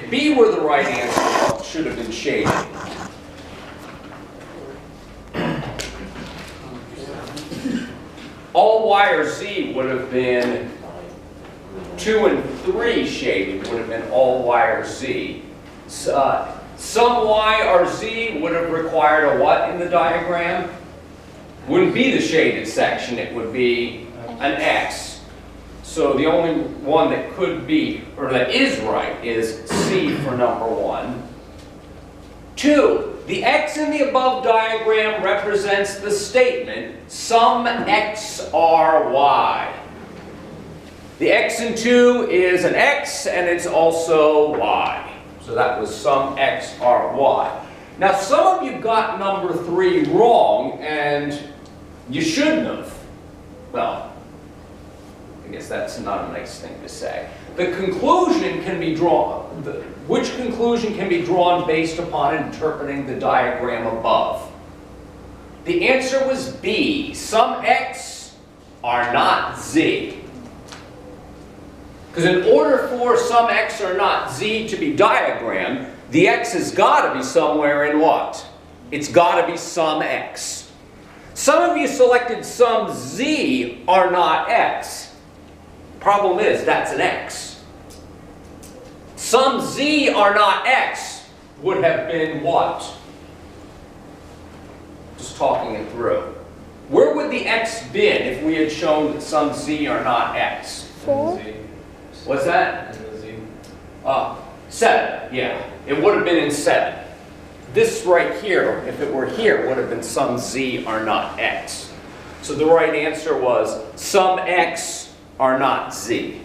if B were the right answer, what should have been shaded? All Y or Z would have been 2 and 3 shaded, would have been all Y or Z. Some Y or Z would have required a what in the diagram? Wouldn't be the shaded section, it would be an X. So the only one that could be, or that is right, is C for number 1. 2, the X in the above diagram represents the statement, some X are Y. The X in 2 is an X and it's also Y. So that was some X are Y. Now some of you got number 3 wrong and you shouldn't have. Well, I guess that's not a nice thing to say. The conclusion can be drawn, which conclusion can be drawn based upon interpreting the diagram above? The answer was B. Some X are not Z. Because in order for some X or not Z to be diagrammed, the X has got to be somewhere in what? It's got to be some X. Some of you selected some Z are not X. Problem is, that's an X. Some Z are not X would have been what? Just talking it through. Where would the X been if we had shown that some Z are not X? 4. What's that? 7, yeah. It would have been in 7. This right here, if it were here, would have been some Z are not X. So the right answer was some X are not Z.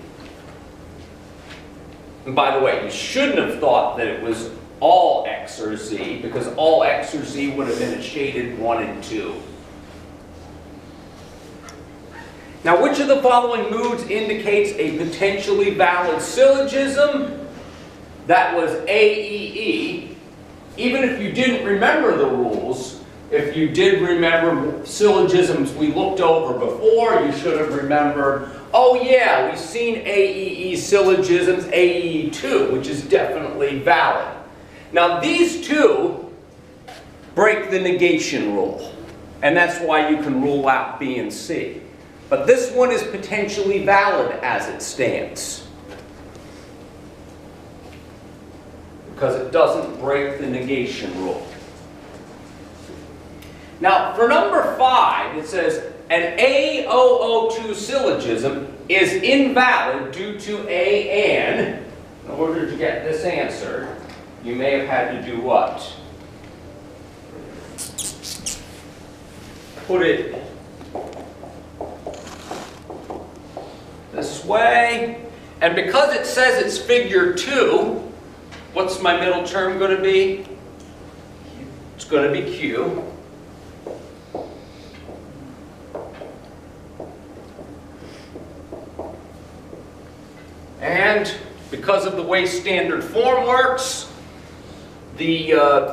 And by the way, you shouldn't have thought that it was all X or Z, because all X or Z would have been a shaded 1 and 2. Now, which of the following moods indicates a potentially valid syllogism? That was AEE. Even if you didn't remember the rules, if you did remember syllogisms we looked over before, you should have remembered, oh yeah, we've seen AEE syllogisms, AEE2, which is definitely valid. Now these two break the negation rule, and that's why you can rule out B and C. But this one is potentially valid as it stands, because it doesn't break the negation rule. Now, for number 5, it says, an A002 syllogism is invalid due to A and. In order to get this answer, you may have had to do what? Put it this way. And because it says it's figure 2, what's my middle term going to be? It's going to be Q. And because of the way standard form works, the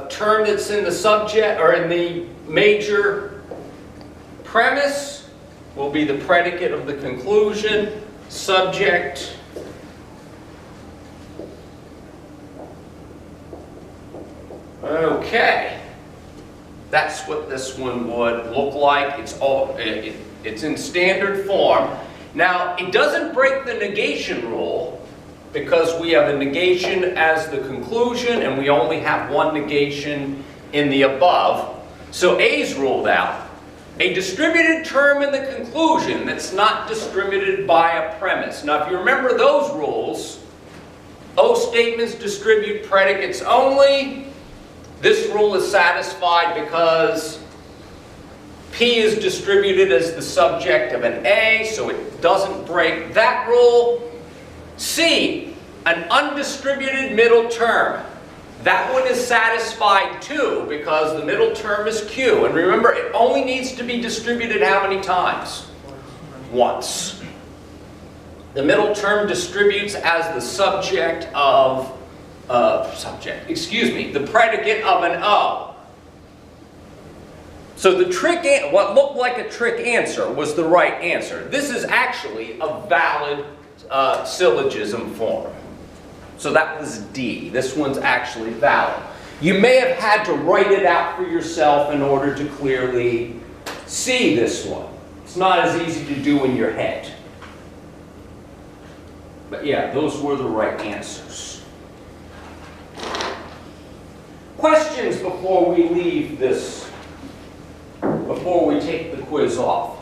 term that's in the subject or in the major premise will be the predicate of the conclusion, subject, okay. That's what this one would look like. It's in standard form. Now, it doesn't break the negation rule because we have a negation as the conclusion and we only have one negation in the above. So A's ruled out. A distributed term in the conclusion that's not distributed by a premise. Now, if you remember those rules, O statements distribute predicates only. This rule is satisfied because P is distributed as the subject of an A, so it doesn't break that rule. C, an undistributed middle term. That one is satisfied too because the middle term is Q. And remember, it only needs to be distributed how many times? Once. The middle term distributes as the subject of, the predicate of an O. So the trick, what looked like a trick answer was the right answer. This is actually a valid syllogism form. So that was D. This one's actually valid. You may have had to write it out for yourself in order to clearly see this one. It's not as easy to do in your head. But yeah, those were the right answers. Questions before we leave this, before we take the quiz off?